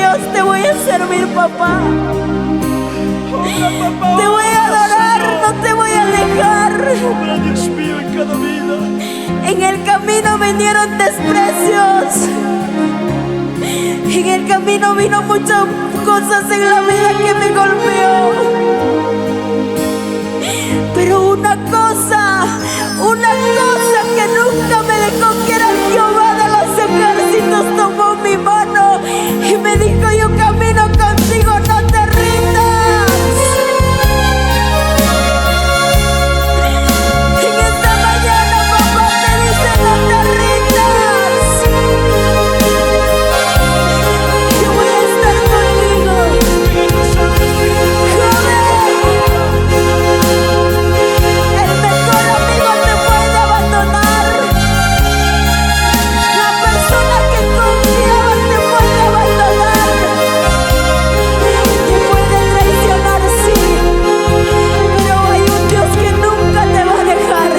Dios te voy a servir, papá. Te voy a adorar, no te voy a dejar. Obra, Dios mío, en cada vida. En el camino vinieron desprecios. En el camino vino muchas cosas en la vida que me golpeó. Pero una cosa que nunca me dejó, que era Jehová de los ejércitos, tomó mi mano y me dijo: yo camino contigo, no te rindas. En esta mañana papá te dice: no te rindas. Yo voy a estar contigo. El mejor amigo te puede abandonar. La persona que confiaba te puede abandonar. Te puede traicionar, sí, pero hay un Dios que nunca te va a dejar.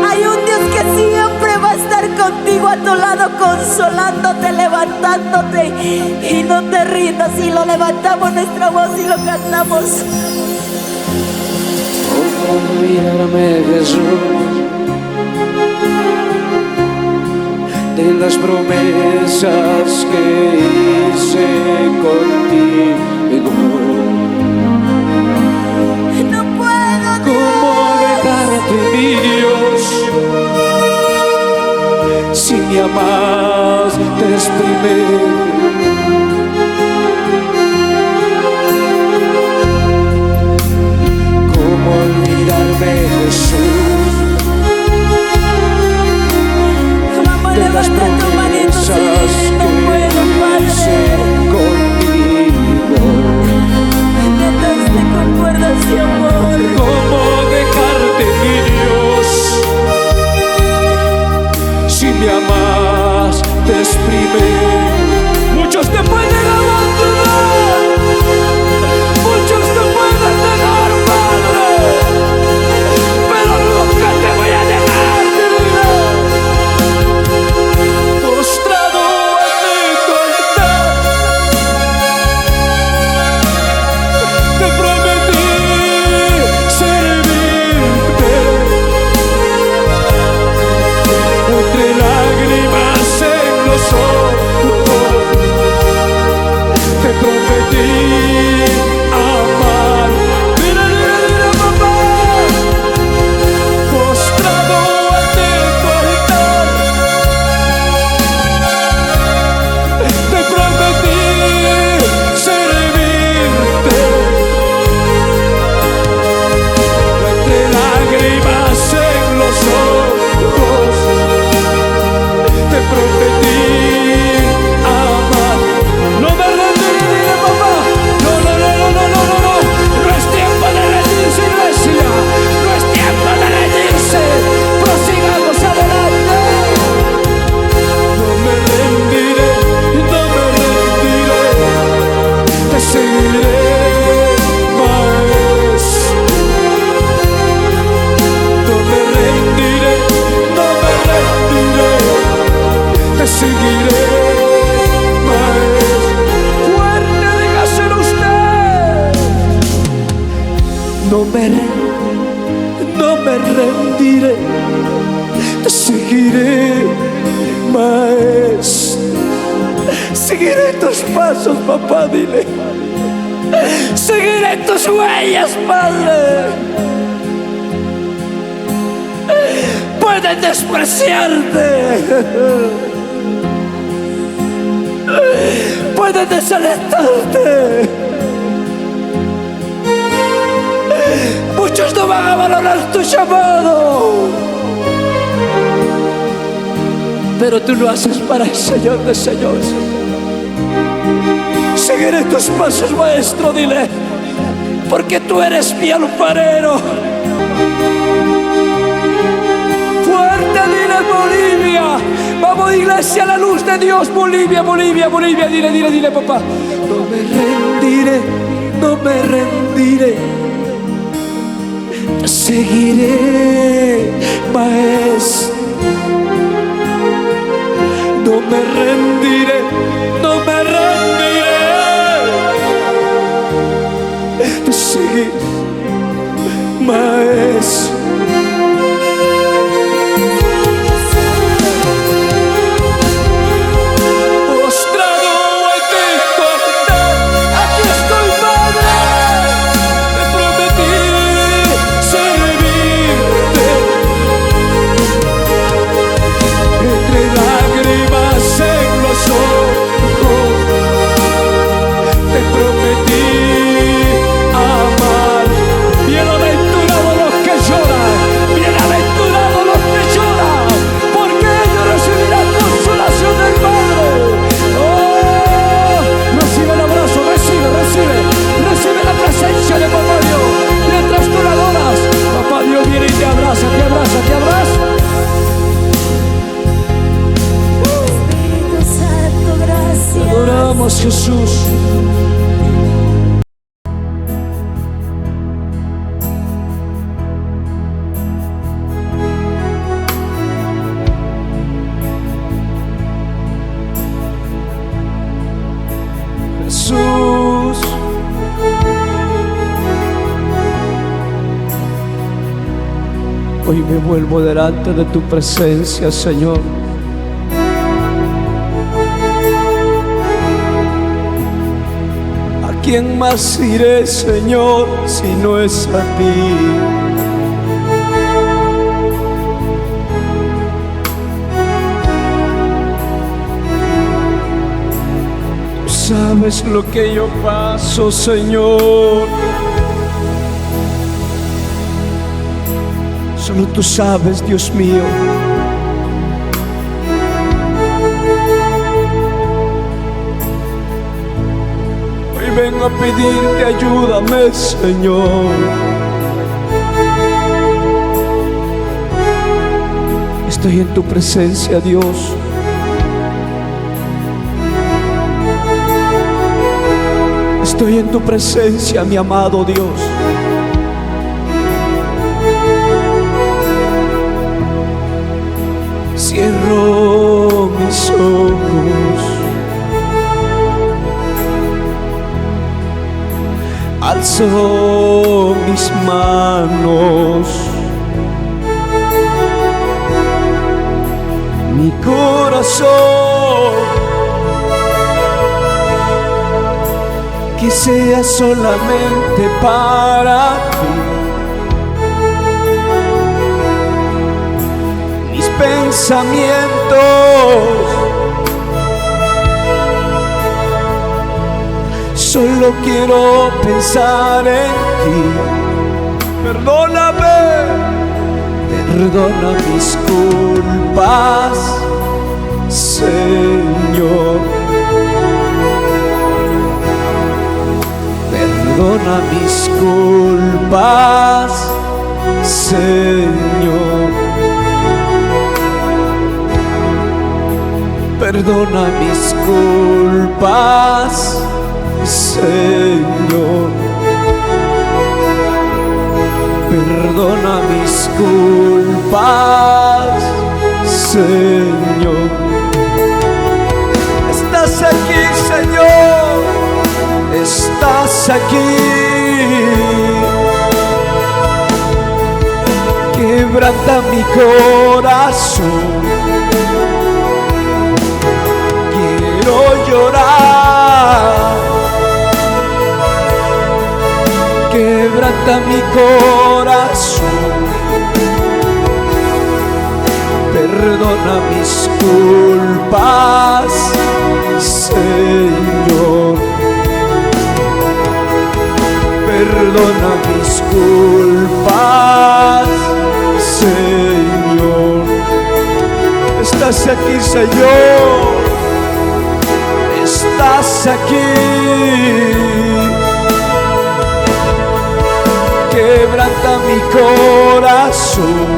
Hay un Dios que siempre va a estar contigo, a tu lado, consolándote, levantándote. Y no te rindas. Y lo levantamos nuestra voz y lo cantamos. Olvídame, Jesús, de las promesas que hice contigo. No puedo, ¿Cómo dejarte, mi Dios, si me amaste primero? ¿Cómo olvidarme, Jesús, vamos, de las levanta tu manito, promesas sí, no puedo, que hice Padre. contigo? Me ataste con cuerdas de amor. ¿Cómo dejarte, mi Dios, si me amaste primero? Muchos te pueden abandonar, muchos te pueden dejar, Padre, pero nunca te voy a dejar, postrado ante tu altar. Te prometí servirte, entre lágrimas en los ojos. Te prometí amar. Mira, mira, mira, papá, postrado ante tu altar. Te prometí servirte, entre lágrimas en los ojos. Te prometí amar. No me rendiré, papá. No, no, no, no, no, no, no, no. No es tiempo de rendirse, iglesia. No es tiempo de rendirse. Prosigamos adelante. No me rendiré, no me rendiré. Te seguiré, maestro. No me rendiré, no me rendiré. Te seguiré, maestro. Fuerte, dígaselo usted. No me rendiré. Te seguiré, maestro. Seguiré tus pasos, papá, dile. Seguiré tus huellas, Padre. Pueden despreciarte, pueden desalentarte. Muchos no van a valorar tu llamado, pero tú lo haces para el Señor de señores. Seguiré tus pasos, maestro, dile, porque tú eres mi alfarero. Fuerte, dile, Bolivia. Vamos, iglesia, a la luz de Dios. Bolivia, Bolivia, Bolivia. Dile, dile, dile, papá. No me rendiré, no me rendiré. Te seguiré, maestro. No me rendiré, no me rendiré. seguir, Maestro. Postrado en ti, aquí estoy, Padre. Te prometí servirte. Entre lágrimas en los ojos, te prometí amar. Bienaventurados los que lloran, bienaventurados los que lloran, porque ellos recibirán consolación del Padre. Oh, recibe el abrazo, recibe la presencia de Papá Dios. Mientras tú la adoras, Papá Dios viene y te abraza, te abraza, te abraza. Espíritu Santo, gracias. Adoramos, Jesús. Jesús, hoy me vuelvo delante de tu presencia, Señor. ¿A quién más iré, Señor, si no es a ti? Sabes lo que yo paso, Señor. Solo tú sabes, Dios mío. Hoy vengo a pedirte, ayúdame, Señor. Estoy en tu presencia, Dios. Estoy en tu presencia, mi amado Dios. Cierro mis ojos, alzo mis manos, mi corazón, que sea solamente para ti. Mis pensamientos solo quiero pensar en ti. Perdóname, perdona mis culpas, Señor. Perdona mis culpas, Señor. Perdona mis culpas, Señor. Perdona mis culpas, Señor. Estás aquí, Señor. Estás aquí. Quebranta mi corazón. Quiero llorar. Quebranta mi corazón. Perdona mis culpas, Señor. Perdona mis culpas, Señor. Estás aquí, Señor. Estás aquí. Quebranta mi corazón.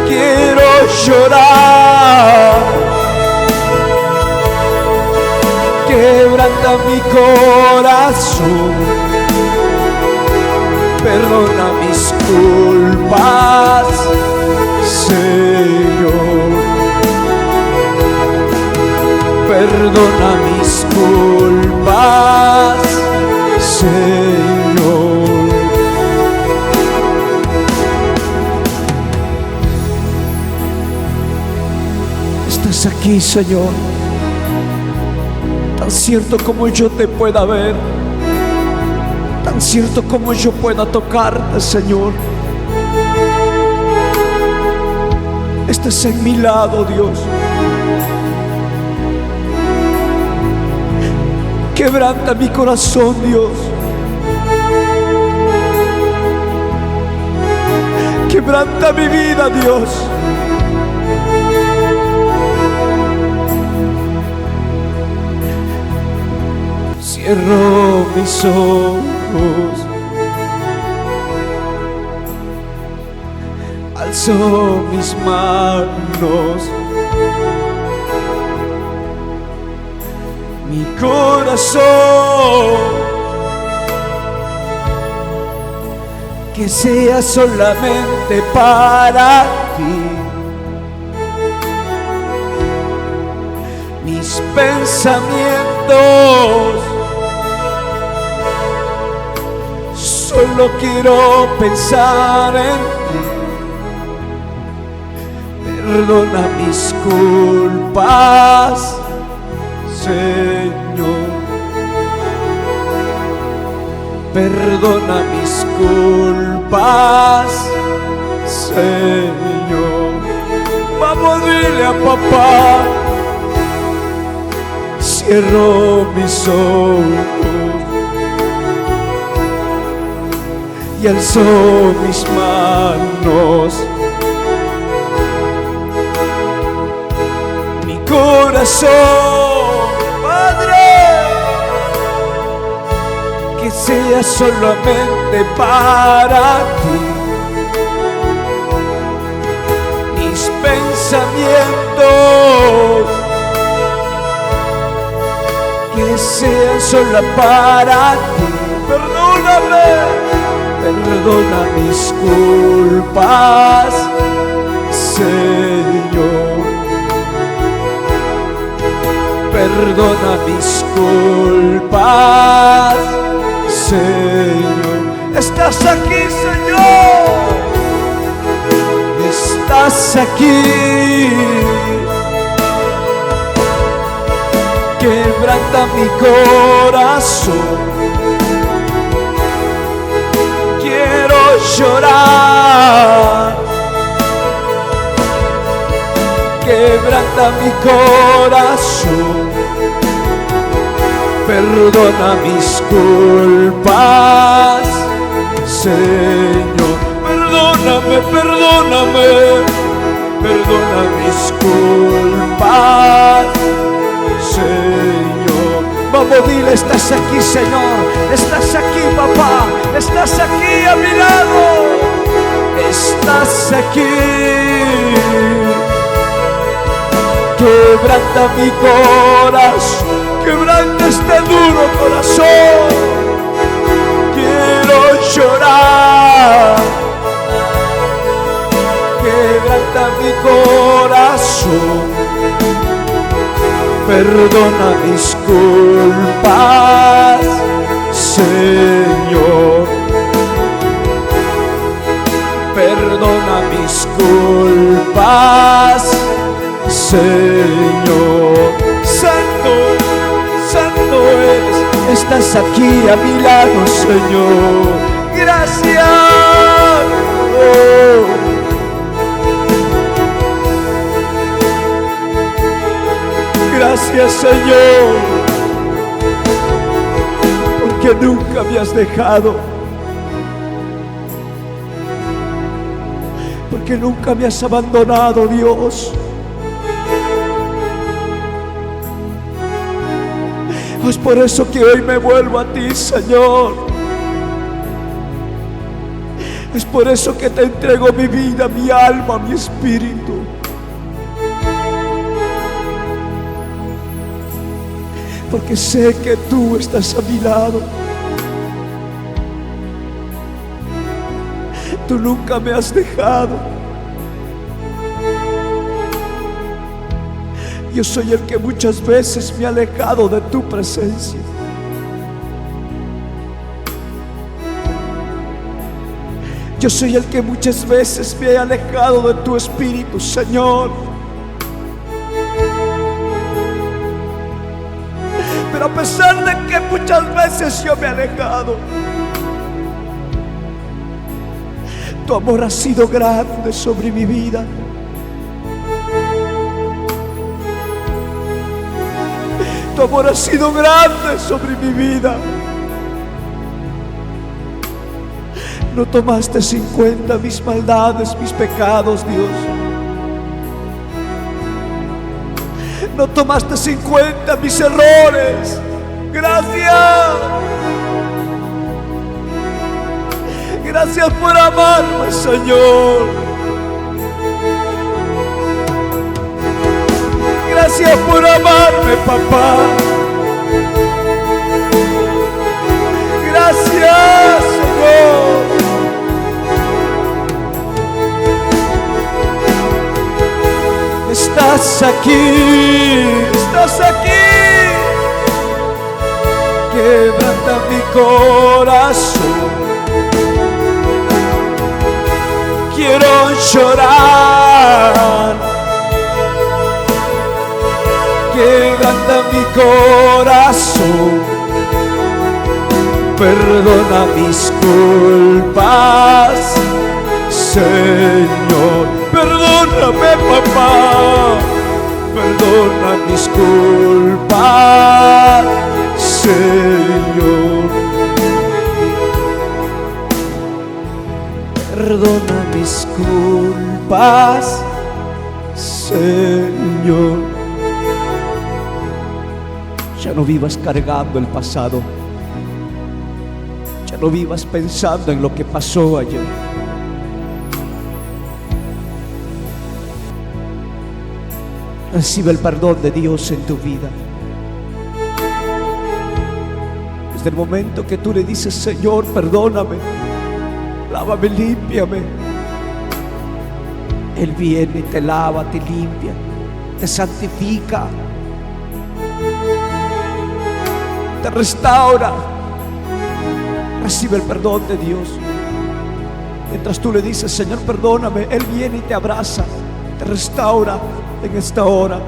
Quiero llorar. Quebranta mi corazón. Perdona mis culpas, Señor. Perdona mis culpas, Señor. Estás aquí, Señor, tan cierto como yo te pueda ver, tan cierto como yo pueda tocarte, Señor. Estás en mi lado, Dios. Quebranta mi corazón, Dios. Quebranta mi vida, Dios. Cierro mis ojos, alzo mis manos, mi corazón, que sea solamente para ti. Mis pensamientos, solo quiero pensar en ti. Perdona mis culpas, Señor. Perdona mis culpas, Señor. Vamos, dile a papá. Cierro mis ojos y alzo mis manos. Mi corazón, Padre, que sea solamente para ti. Mis pensamientos, que sean solo para ti. Perdóname. Perdona mis culpas, Señor. Perdona mis culpas, Señor. Estás aquí, Señor. Estás aquí. Quebranta mi corazón. Quiero llorar. Quebranta mi corazón. Perdona mis culpas, Señor. Perdóname, perdóname. Perdona mis culpas, Señor. Vamos, dile, estás aquí, Señor. Estás aquí, papá. Estás aquí a mi lado. Estás aquí. Quebranta mi corazón. Quebranta este duro corazón. Quiero llorar. Quebranta mi corazón. Perdona mis culpas, Señor. Perdona mis culpas, Señor. Santo, santo eres. Estás aquí a mi lado, Señor. Gracias. Oh. Gracias, Señor, porque nunca me has dejado, porque nunca me has abandonado, Dios. Es por eso que hoy me vuelvo a ti, Señor. Es por eso que te entrego mi vida, mi alma, mi espíritu. Porque sé que tú estás a mi lado. Tú nunca me has dejado. Yo soy el que muchas veces me he alejado de tu presencia. Yo soy el que muchas veces me he alejado de tu espíritu, Señor. Pero a pesar de que muchas veces yo me he alejado, tu amor ha sido grande sobre mi vida. Tu amor ha sido grande sobre mi vida. No tomaste en cuenta mis maldades, mis pecados, Dios. No tomaste en cuenta mis errores. Gracias. Gracias por amarme, Señor. Gracias por amarme, papá. Gracias, Señor. Estás aquí, estás aquí. Quebranta mi corazón. Quiero llorar. Quebranta mi corazón. Perdona mis culpas, Señor. Perdóname, papá. Perdona mis culpas, Señor. Perdona mis culpas, Señor. Ya no vivas cargando el pasado. Ya no vivas pensando en lo que pasó ayer. Recibe el perdón de Dios en tu vida. Desde el momento que tú le dices: Señor, perdóname, lávame, límpiame, Él viene y te lava, te limpia, te santifica, te restaura. Recibe el perdón de Dios. Mientras tú le dices: Señor, perdóname, Él viene y te abraza, te restaura en esta hora,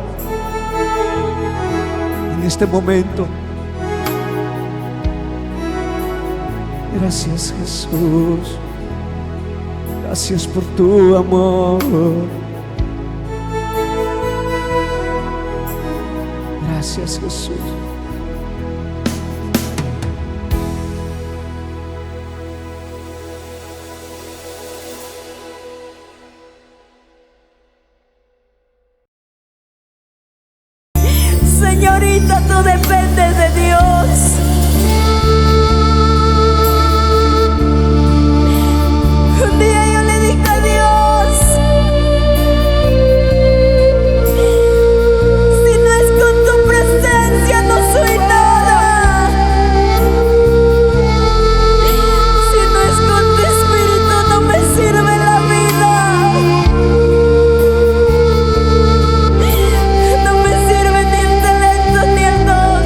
en este momento. Gracias, Jesús. Gracias por tu amor. Gracias, Jesús. Señorita, tú dependes de Dios. Un día yo le dije a Dios: si no es con tu presencia no soy nada. Si no es con tu espíritu no me sirve la vida. No me sirve ni el talento ni el don.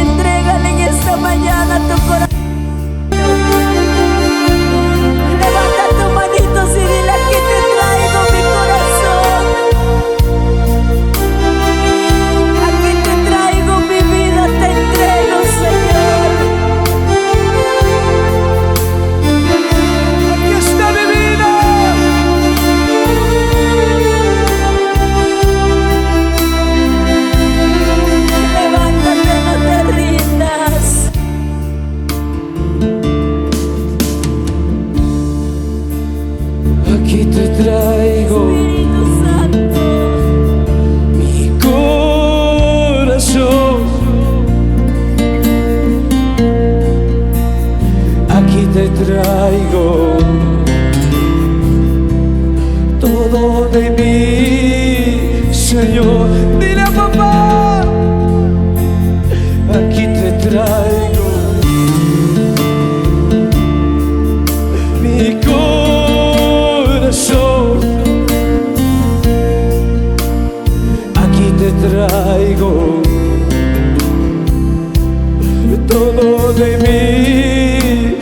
Entrégale en esta mañana tu corazón. Levanta tus manitos y dile: aquí te traigo mi corazón. Aquí te traigo mi vida, te entrego, Señor. Aquí está mi vida. Levántate, no te rindas. Aquí te traigo Espíritu Santo, mi corazón. Aquí te traigo todo de mí, Señor. Dile a papá: aquí te traigo mi corazón. Aquí te traigo todo de mí,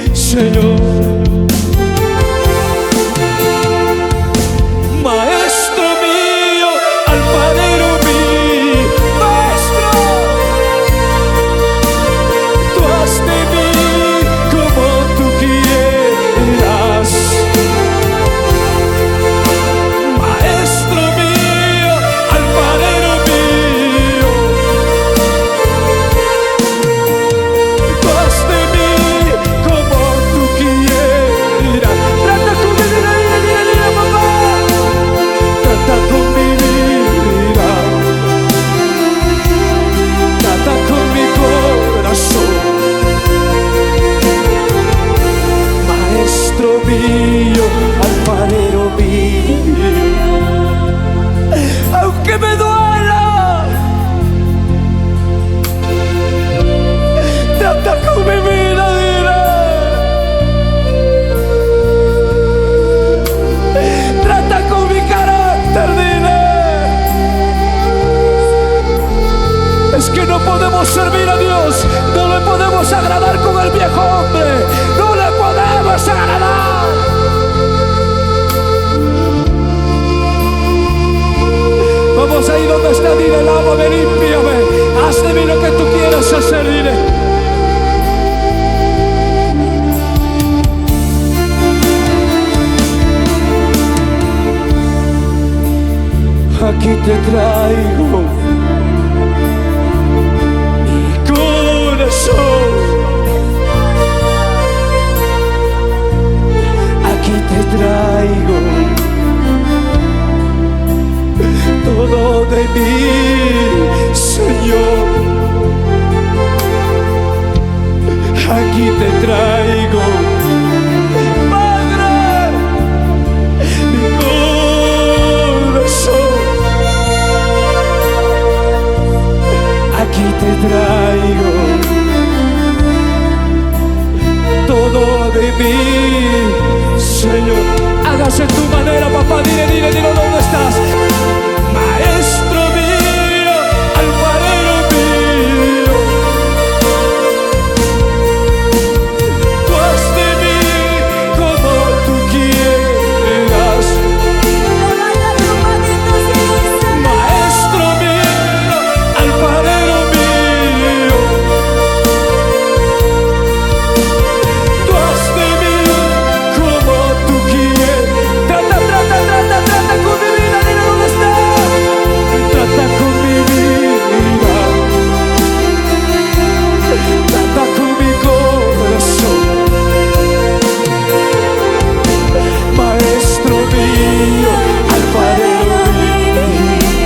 mío, alfarero mío. Aunque me duela, trata con mi vida, dile. Trata con mi carácter, dile. Es que no podemos servir a Dios, no le podemos agradar con el viejo hombre, no le podemos agradar. Vamos ahí donde está, dile, lávame, límpiame, haz de mí lo que tú quieras hacer, dile. Aquí te traigo mi corazón, aquí te traigo todo de mí, Señor. Aquí te traigo, Padre, mi corazón. Aquí te traigo todo de mí, Señor. Hágase tu manera, papá. Dile, dile, dile dónde estás. Maestro mío, alfarero mío, tú haz de mí como tú quieras. Maestro mío, alfarero mío, tú haz de mí como tú quieras. Trata con mi vida, dile dónde estás. Trata con mi vida, trata con mi corazón. Maestro mío, alfarero mío,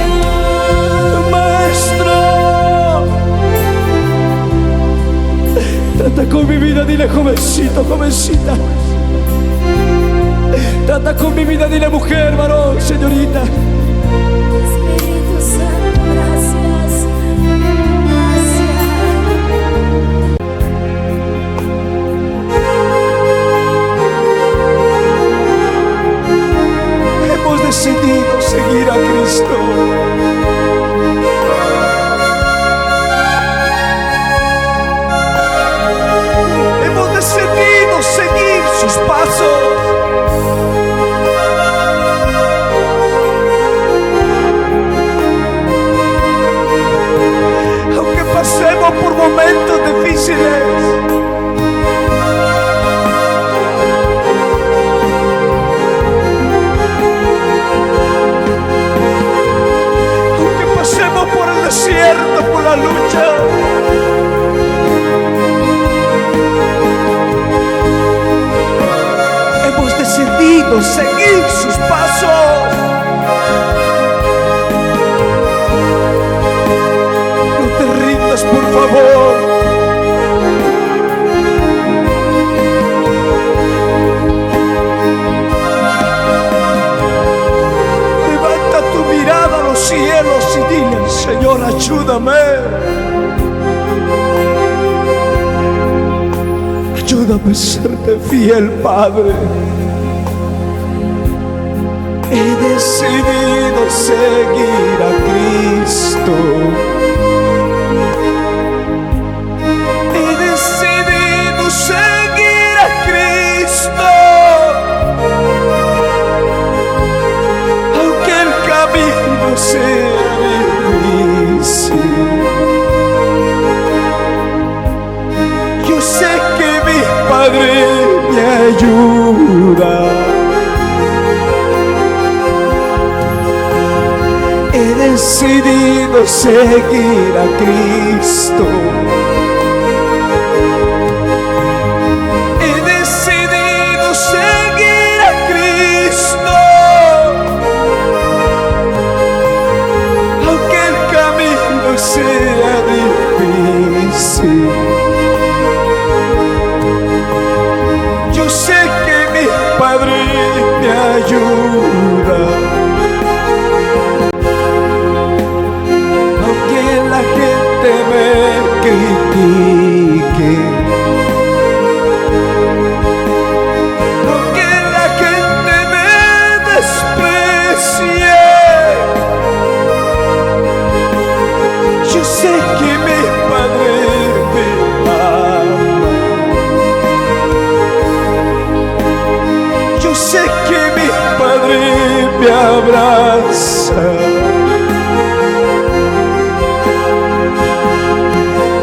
maestro. Trata con mi vida, dile, jovencito, jovencita. Trata con mi vida, dile, mujer, varón, señorita. Espíritu Santo, gracias, gracias. Hemos decidido seguir a Cristo. Hemos decidido seguir sus pasos. Aunque pasemos por momentos difíciles, aunque pasemos por el desierto, por la lucha, hemos decidido seguir sus pasos. No te rindas, por favor. Levanta tu mirada a los cielos y dile, Señor, ayúdame. Ayúdame a serte fiel, Padre. He decidido seguir a Cristo. He decidido seguir a Cristo. Aunque el camino sea difícil, yo sé que mi Padre me ayuda. He decidido seguir a Cristo. He decidido seguir a Cristo. Aunque el camino sea difícil, yo sé que mi Padre ayuda. Aunque la gente me critique, aunque la gente me desprecie, yo sé que mi Padre me ama. Yo sé que mi Padre me abraza.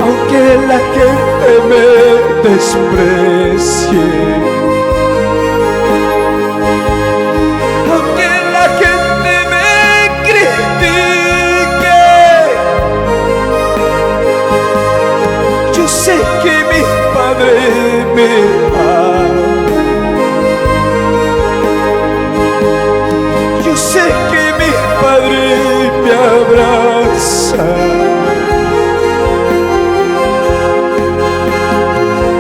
Aunque la gente me desprecie, aunque la gente me critique, yo sé que mi Padre me ama. Yo sé que mi Padre me abraza.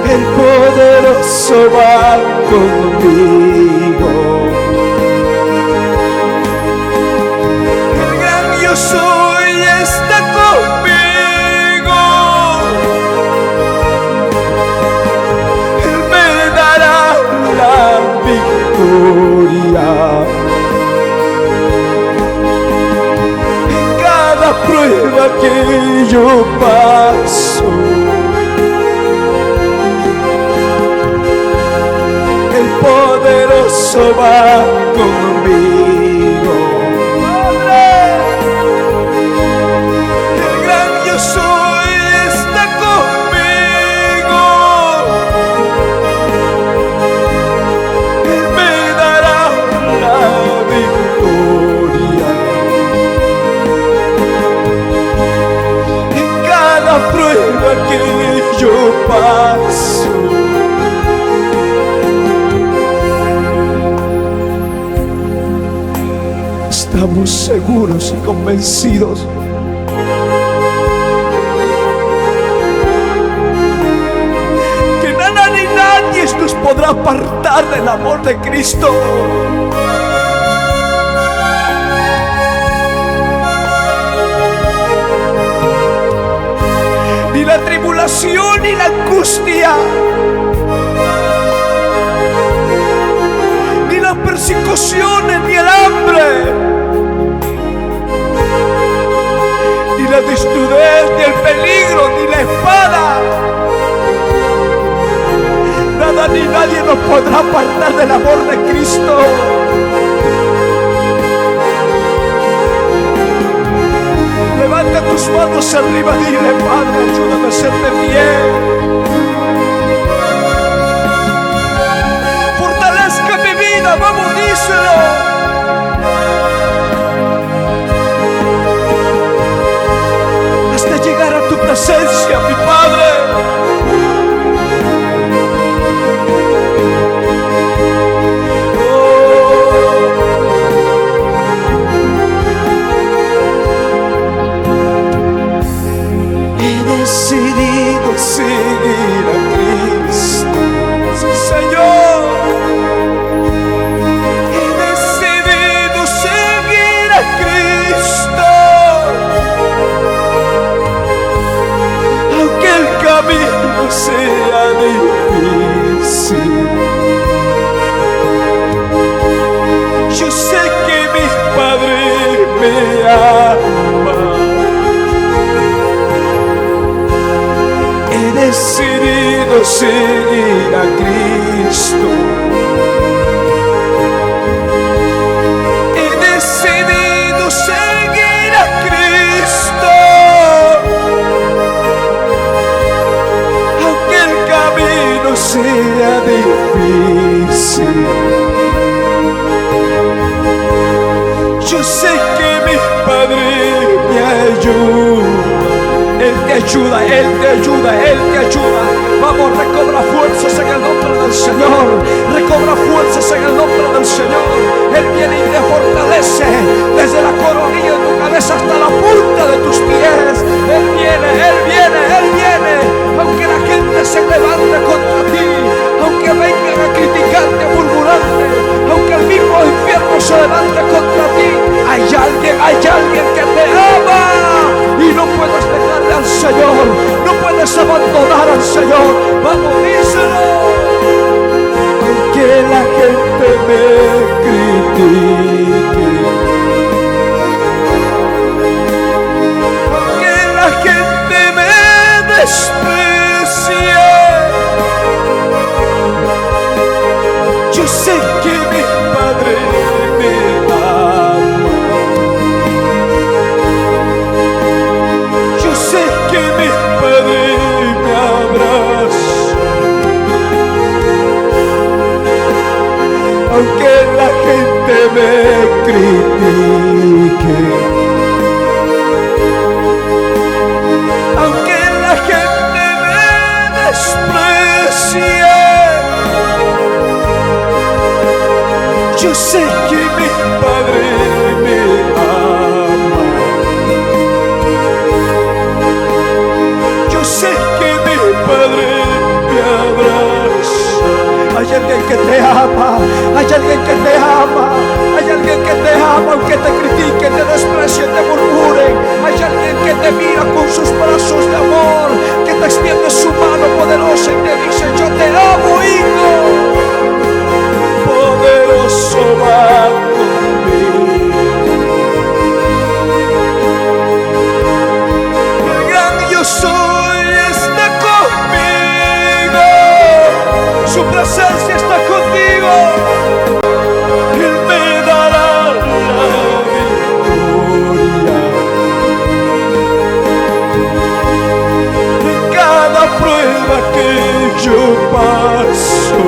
El poderoso va conmigo. El gran yo soy está conmigo. Él me dará la victoria. En cada prueba que yo paso, el poderoso va conmigo. El gran yo soy está conmigo. Él me dará la victoria. En cada prueba que yo paso, estamos seguros y convencidos que nada ni nadie nos podrá apartar del amor de Cristo. Ni la tribulación ni la angustia, ni las persecuciones ni el hambre, ni la desnudez, ni el peligro, ni la espada, nada ni nadie nos podrá apartar del amor de Cristo. Levanta tus manos arriba y dile: Padre, ayúdame a serte fiel. Fortalezca mi vida, vamos, díselo. Hasta llegar a tu presencia, mi Padre. He decidido seguir a Cristo, sí, Señor. He decidido seguir a Cristo, aunque el camino sea difícil. Yo sé que mi Padre me ama. He decidido seguir a Cristo. He decidido seguir a Cristo, aunque el camino sea difícil. Yo sé que mi Padre me ayuda. Él te ayuda, Él te ayuda, Él te ayuda. Vamos, recobra fuerzas en el nombre del Señor. Recobra fuerzas en el nombre del Señor. Él viene y te fortalece desde la coronilla de tu cabeza hasta la punta de tus pies. Él viene, Él viene, Él viene. Aunque la gente se levante contra ti, aunque vengan a criticarte, a murmurarte, aunque el mismo Señor. No puedes abandonar al Señor. Vamos, díselo. Aunque la gente me critique, aunque la gente me desprecie, yo sé que mi Padre me ama. Yo sé que mi Padre me abraza. Aunque la gente me critique, aunque la gente me desprecie, yo sé que mi Padre me ama. Yo sé que mi Padre me abraza. Hay alguien que te ama, hay alguien que te ama, hay alguien que te ama, aunque te critiquen, te desprecien, te murmuren. Hay alguien que te mira con sus brazos de amor, que te extiende su mano poderosa y te dice: yo te amo, hijo. Poderoso va conmigo. El gran yo soy está conmigo. Su presencia está contigo. Él me dará la victoria. En cada prueba que yo paso,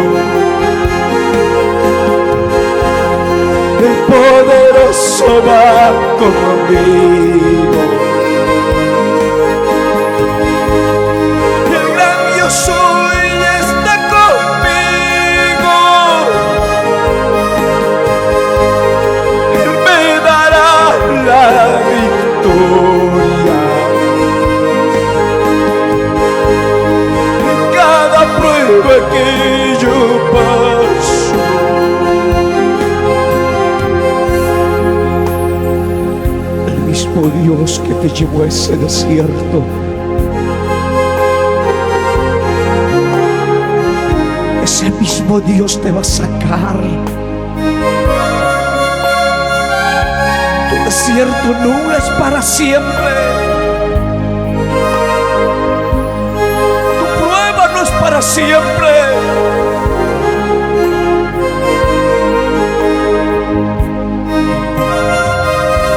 el poderoso va conmigo. El gran yo soy está conmigo. Él me dará la victoria. En cada prueba que yo paso, el mismo Dios que te llevó a ese desierto, ese mismo Dios te va a sacar. Tu desierto no es para siempre. Tu prueba no es para siempre.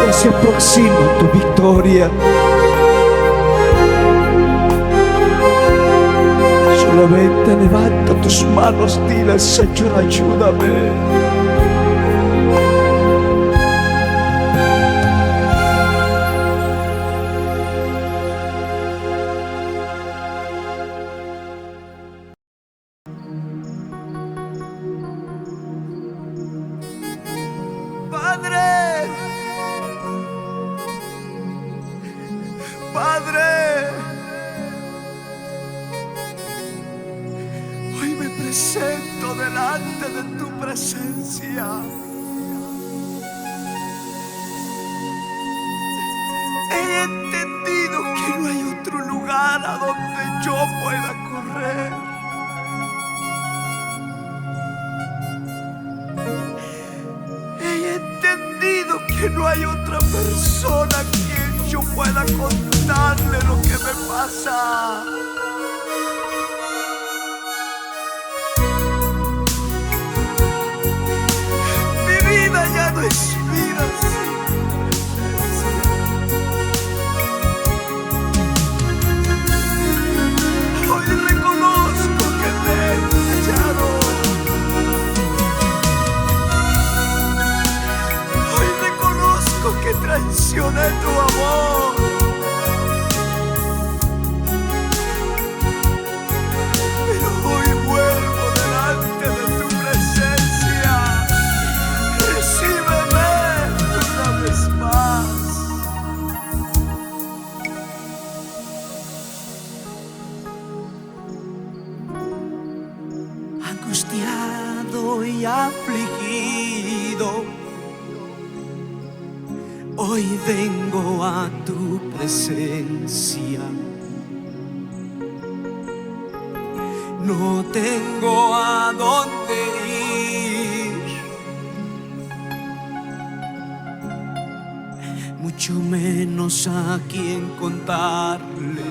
Ya se aproxima tu victoria. Solamente levanta tus manos, dile: Señor, ayúdame. Padre, Padre, hoy me presento delante de tu presencia. He entendido que no hay otro lugar a donde yo pueda correr. He entendido que no hay otra persona a quien yo pueda contarle lo que me pasa. Mi vida ya no es vida sin presencia. Hoy reconozco que te he fallado. Hoy reconozco que traicioné tu amor. Pero hoy vuelvo delante de tu presencia. Recíbeme una vez más. Angustiado y afligido, hoy vengo a tu presencia. no tengo a dónde ir, mucho menos a quién contarle.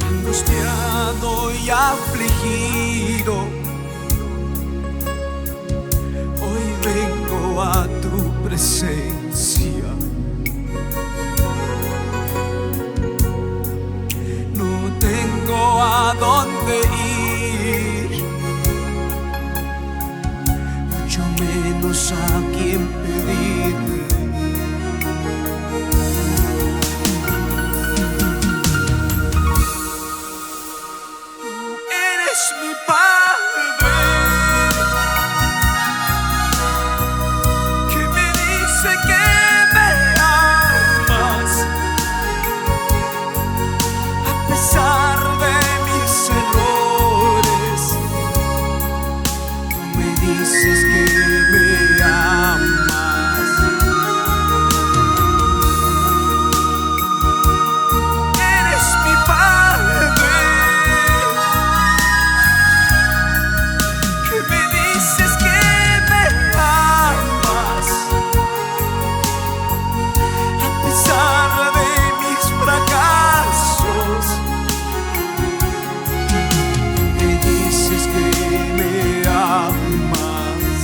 Angustiado y afligido, hoy vengo a tu presencia. No tengo a dónde ir, mucho menos a quién pedirle. Mi Padre, que me dice que me amas, a pesar de mis errores. Tú me dices que me amas. Eres mi Padre, dices que me amas, a pesar de mis fracasos. Me dices que me amas.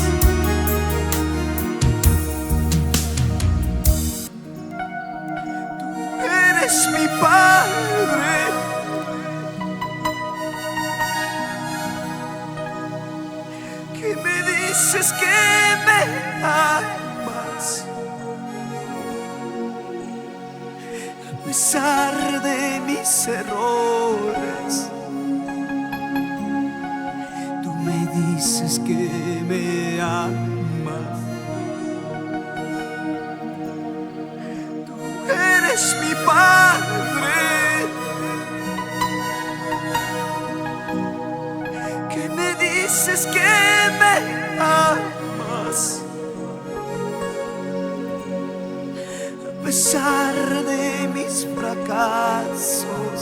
Tú eres mi Padre, que me dices que me amas, a pesar de mis errores. Tú me dices que me amas. Tú eres mi Padre, que me dices que me amas, a pesar de mis fracasos.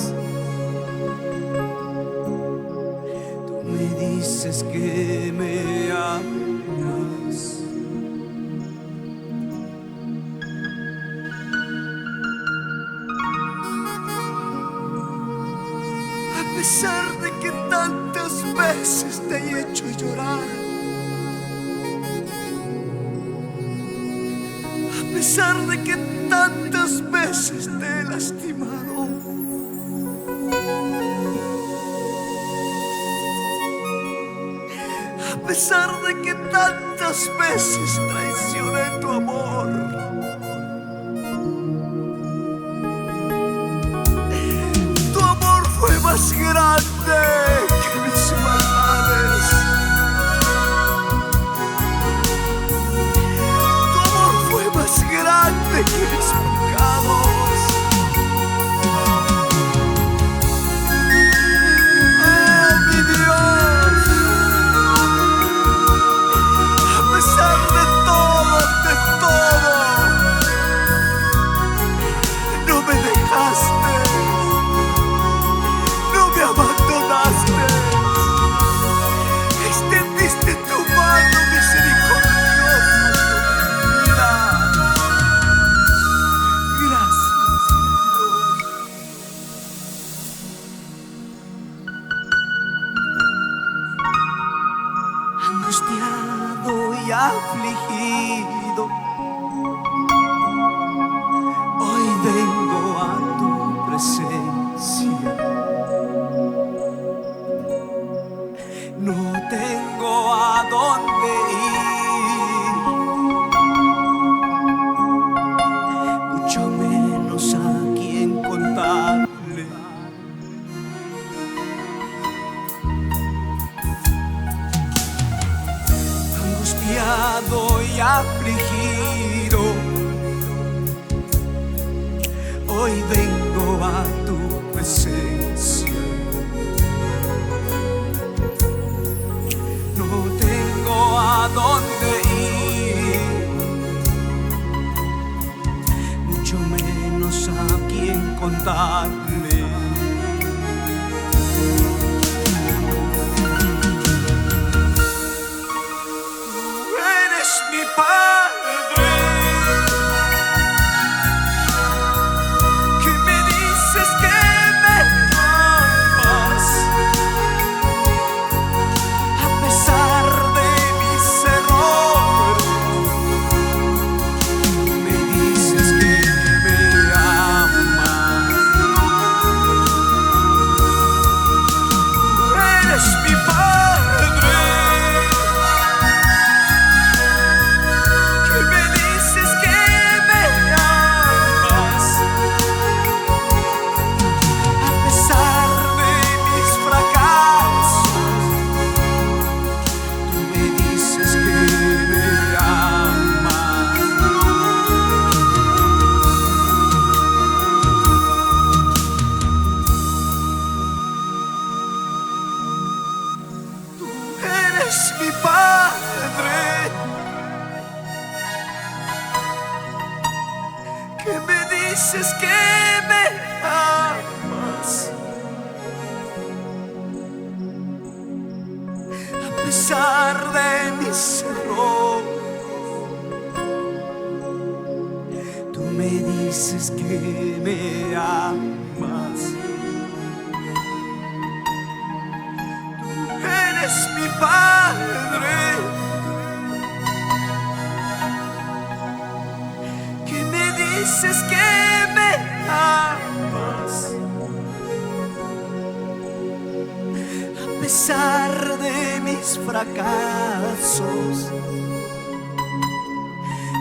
Tú me dices que me amas. A pesar de que tantas veces te he hecho llorar, a pesar de que tantas veces te he lastimado, a pesar de que tantas veces traicioné tu amor, tu amor fue más grande que mis maldades. Tu amor fue más grande que mis pecados. Oh, mi Dios, a pesar de todo, no me dejaste, no me abandonaste, extendiste tu mano misericordiosa sobre mi vida. Gracias, Dios. Angustiado y afligido, hoy vengo a tu presencia. No tengo a dónde ir, mucho menos a quién contarle. Angustiado y afligido, hoy vengo a tu presencia. No tengo a dónde ir, mucho menos a quién contarle. confortarme. Eres mi Padre, que me dices que me amas, a pesar de mis errores. Me dices que me amas. Eres mi Padre, que me dices que me amas, a pesar de mis fracasos. Tú me dices que me amas. Tú eres mi Padre, que me dices que me amas, a pesar de mis errores. Tú me dices que me amas. Tú eres mi Padre, que me dices que me amas, a pesar de mis fracasos.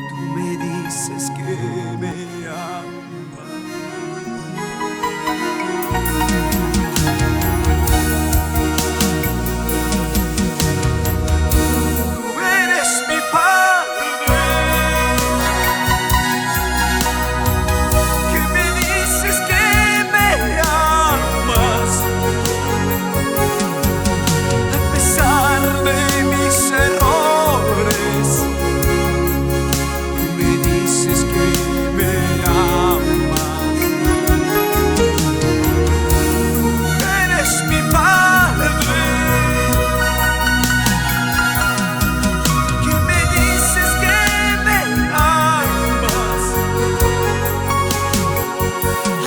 Tú me dices que me amas. Tú eres mi Padre, que me dices que me amas, a pesar de mis errores. Tú me dices que me amas. Eres mi Padre, que me dices que me amas,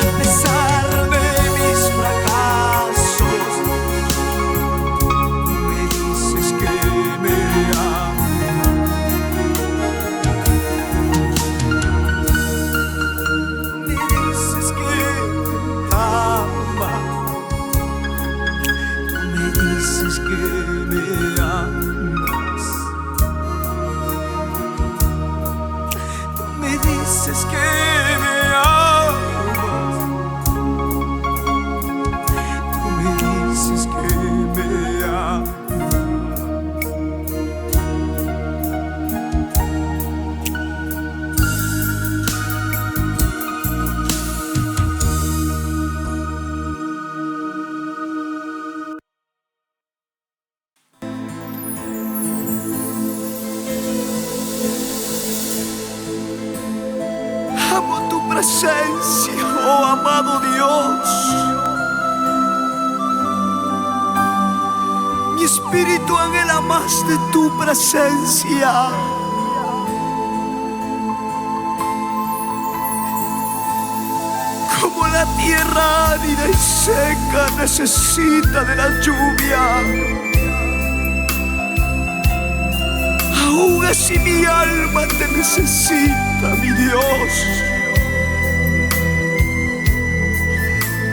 a pesar de mis fracasos. Tú me dices que me amas. Me dices que me amas. Tú me dices que me amas. Tú me dices que me amas. Tú me dices que me amas. Amo tu presencia, oh amado Dios. Mi espíritu anhela más de tu presencia. Como la tierra árida y seca necesita de la lluvia, aún así mi alma te necesita, mi Dios.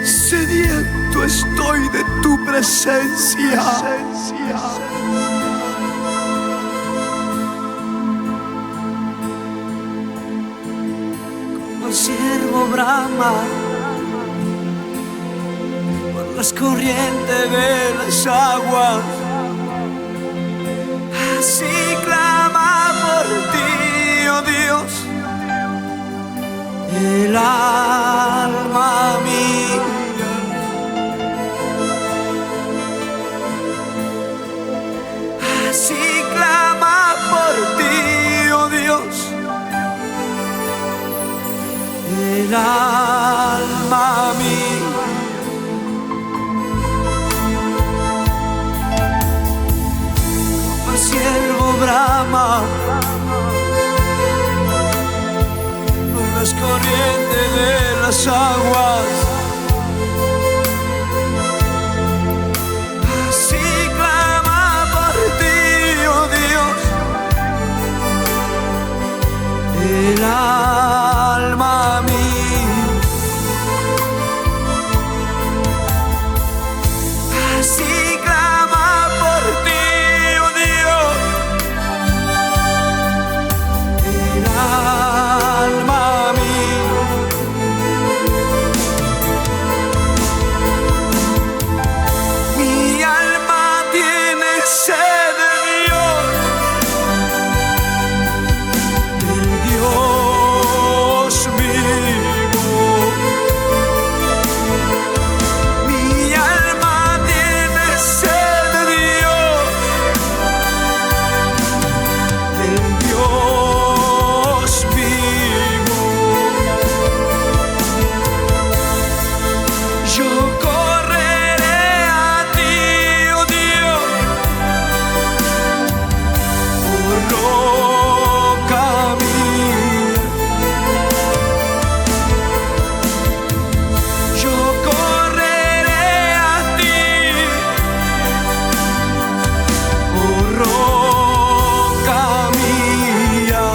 Sediento estoy de tu presencia. Como el ciervo brama por las corrientes de las aguas, así clama por ti, oh Dios, el alma mía. Así clama por ti, oh Dios, el alma mía. Como el ciervo brama por las corrientes de las aguas, así clama por ti, oh Dios, el alma mía. Así clama por ti, oh Dios, el alma mía. Mi alma tiene sed de Dios, del Dios vivo. Mi alma tiene sed de Dios, del Dios vivo. Yo correré a ti, oh Dios, por roca mía. Yo correré a ti, por roca mía.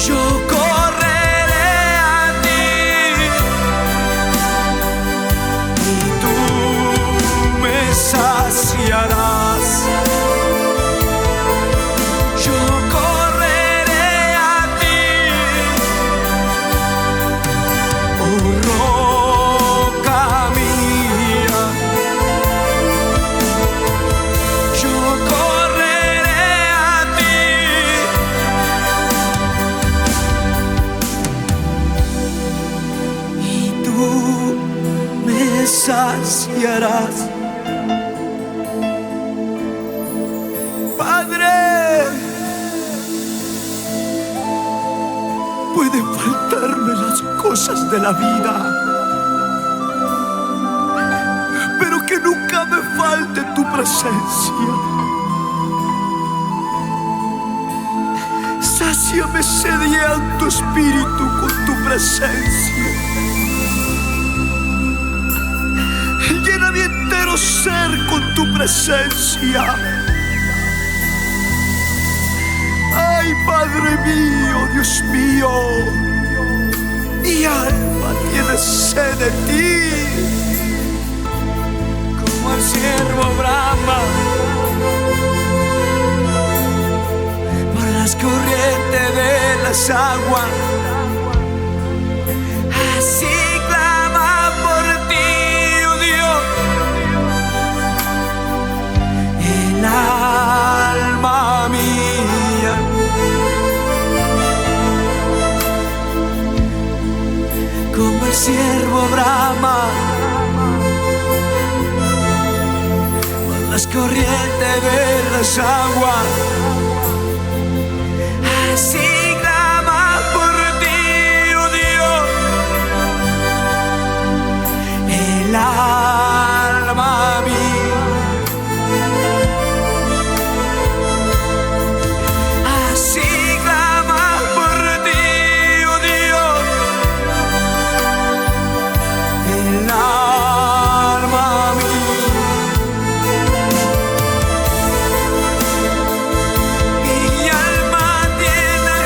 Yo correré a ti y tú me saciarás. Yo correré a ti, oh roca mía. Yo correré a ti y tú me saciarás. Padre, pueden faltarme las cosas de la vida, pero que nunca me falte tu presencia. Sáciame sediento espíritu con tu presencia. Llena mi entero ser con tu presencia. Ay, Padre mío, Dios mío, mi alma tiene sed de ti, como el ciervo brama por las corrientes de las aguas. Así clama por ti, oh Dios, el alma mía. Como el ciervo brama por las corrientes de las aguas, así clama por ti, oh Dios, el alma mía. Así clama por ti, oh Dios, el alma mía. Mi alma tiene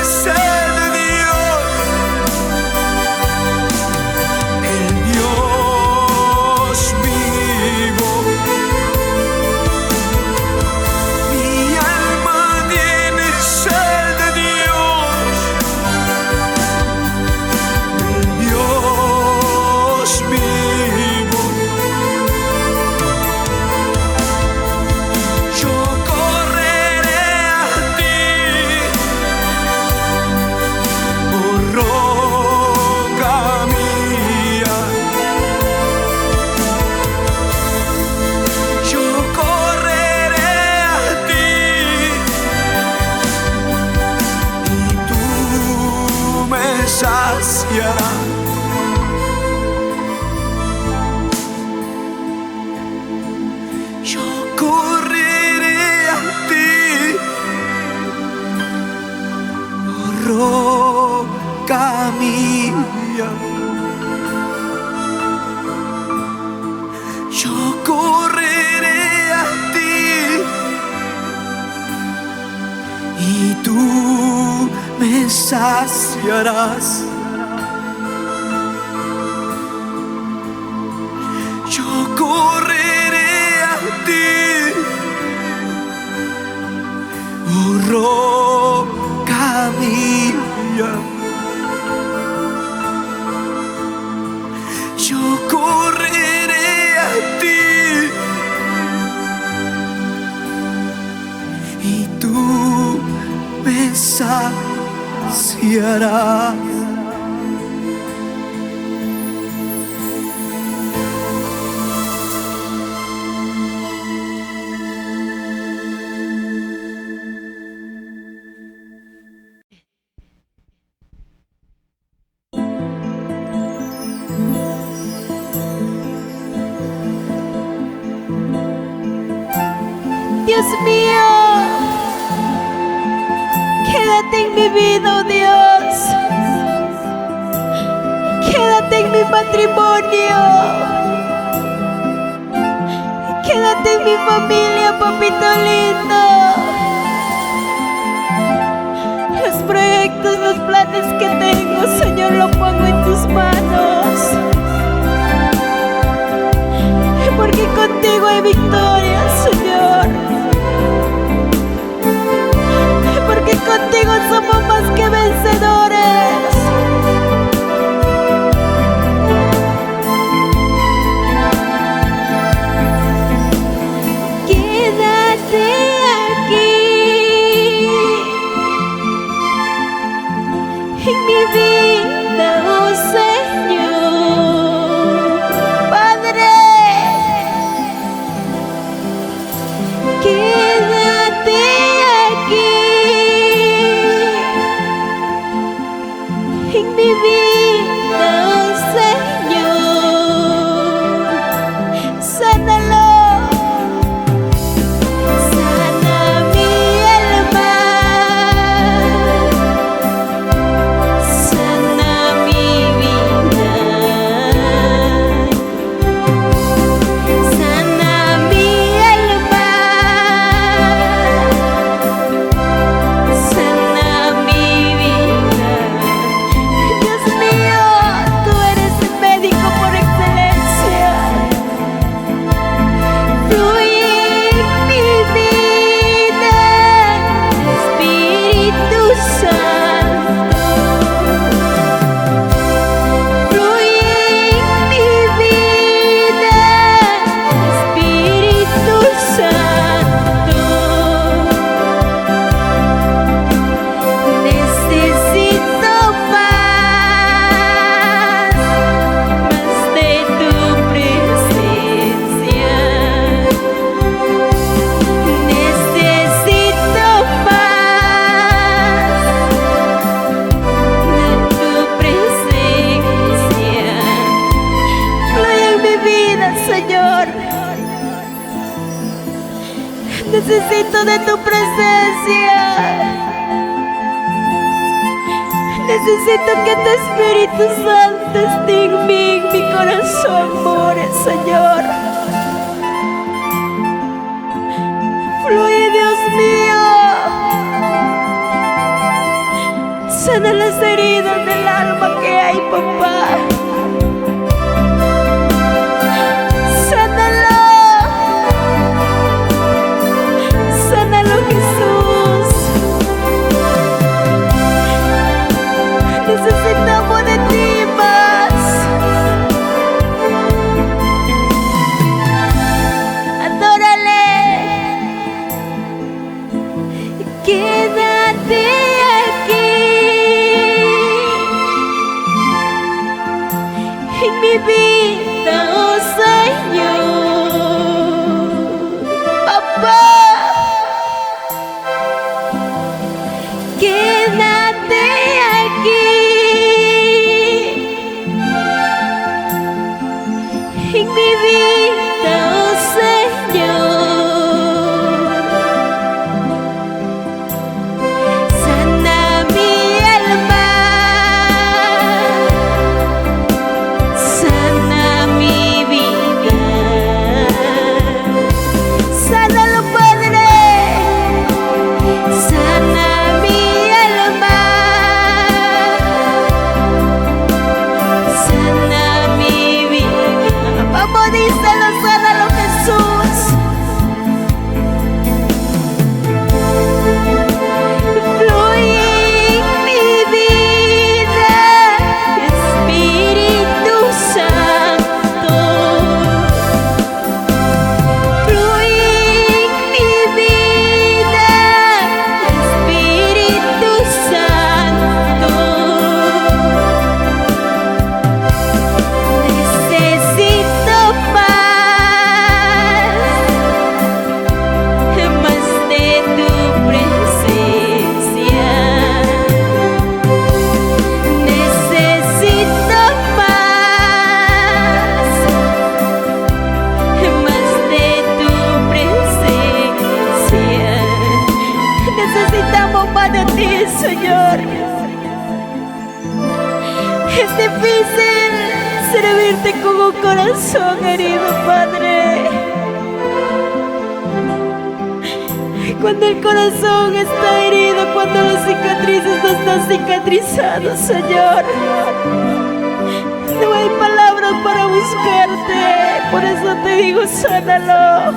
Yo correré a ti y tú me saciarás. Yo correré a ti, oh roca mía. Yo correré a ti y tú me saciarás. Dios mío, quédate en mi vida, oh Dios. Quédate en mi matrimonio. Quédate en mi familia, papito lindo. Los proyectos, los planes que tengo, Señor, lo pongo en tus manos. Porque contigo hay victoria, Señor. Porque contigo somos más que vencedores. Quédate aquí en mi vida, oh Señor. Padre, quédate aquí en mi vida, oh Señor. Sánalo, sana mi alma, sana mi vida, sana mi alma, sana mi vida. Dios mío, tú eres el médico por excelencia. Fluye en mi vida, Espíritu Santo. Fluye en mi vida, Espíritu Santo. Necesito más de tu presencia. Necesito más de tu presencia. Fluye en mi vida, Señor. Necesito de tu presencia. Necesito que tu Espíritu Santo esté en mí, en mi corazón, more, Señor. Fluye, Dios mío. Sana las heridas del alma que hay, papá. Sánalo. Sánalo, Jesús. Necesitamos de ti más. Adórale. Quédate aquí en mi vida, oh Señor. Papá, quédate aquí en mi vida, oh Señor. Sana mi alma, sana mi vida. Señor. Es difícil servirte con un corazón herido, Padre. Cuando el corazón está herido, cuando las cicatrices no están cicatrizadas, Señor. No hay palabras para buscarte, por eso te digo, sánalo.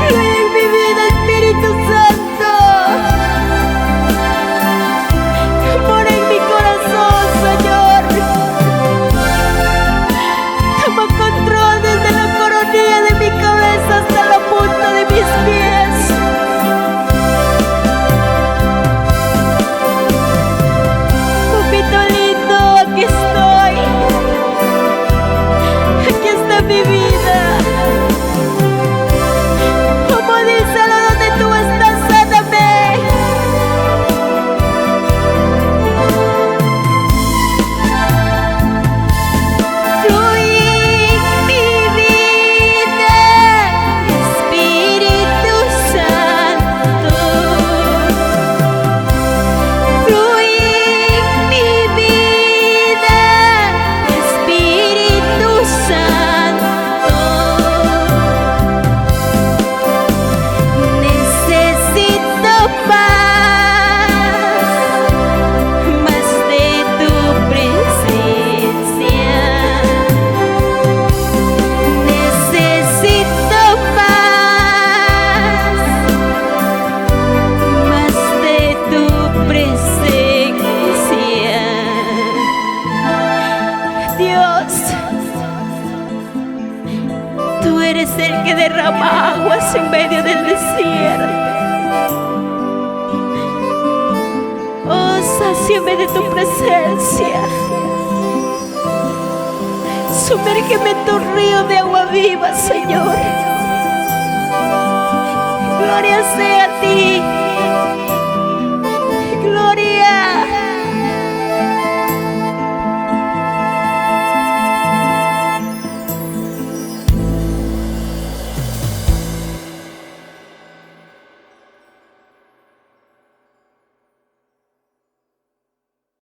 Fluye en mi vida, Espíritu Santo. Mora en mi corazón, Señor. Toma control desde la coronilla de mi cabeza hasta la punta de mis pies. Papito lindo, aquí estoy. Aquí está mi vida. Como díselo donde tú estás, sáname. Fluye en mi vida, Espíritu Santo. Fluye en mi vida, Espíritu Santo. Necesito más de tu presencia. Necesito más de tu presencia. Dios, tú eres el que derrama aguas en medio del desierto. Oh, sáciame de tu presencia. Sumérgeme en tu río de agua viva, Señor. Gloria sea a ti. Gloria.